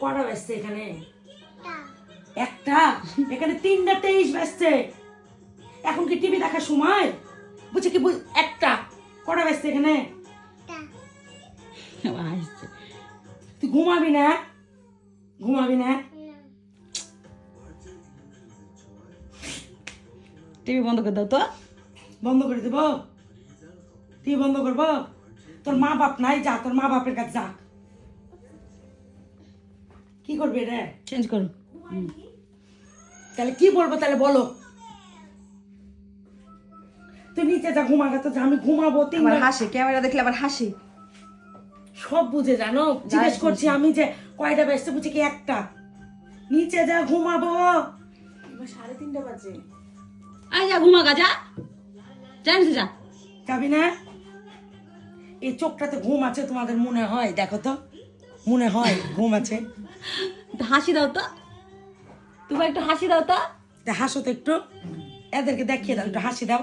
কটা বাজছে এখানে? একটা। এখানে 3:23 বাজছে। এখন কি টিভি দেখার সময়? বুঝছে কি একটা। কটা বাজছে এখানে? তুই ঘুমাবি না? ঘুমাবি না? টিভি বন্ধ করে দাও তো। বন্ধ করে দেব? টিভি বন্ধ করবো? তোর মা বাপ নাই, যা তোর মা বাপের কাছে যা। কি করবে রে? চেঞ্জ করো। তাহলে কি বলবো? তাহলে বলো। তুই নিচে যা, ঘুমাগা তো যা, আমি ঘুমাবো। আবার হাসি, ক্যামেরা দেখলে আবার হাসি। সব বুঝে জানো, জিজ্ঞেস করছি আমি যে কয়টা বাজছে, বুঝে কি একটা। নিচে যা, ঘুমাবো। 3:30 বাজে। আয় যা ঘুমা যা, জানিস যা। যাবি না? এই চোখটাতে ঘুম আছে তোমাদের মনে হয়? দেখো তো, মনে হয় ঘুম আছে? হাসি দাও তো, তুমি একটু হাসি দাও তো। হাসো তো একটু, এদেরকে দেখিয়ে দাও, একটু হাসি দাও।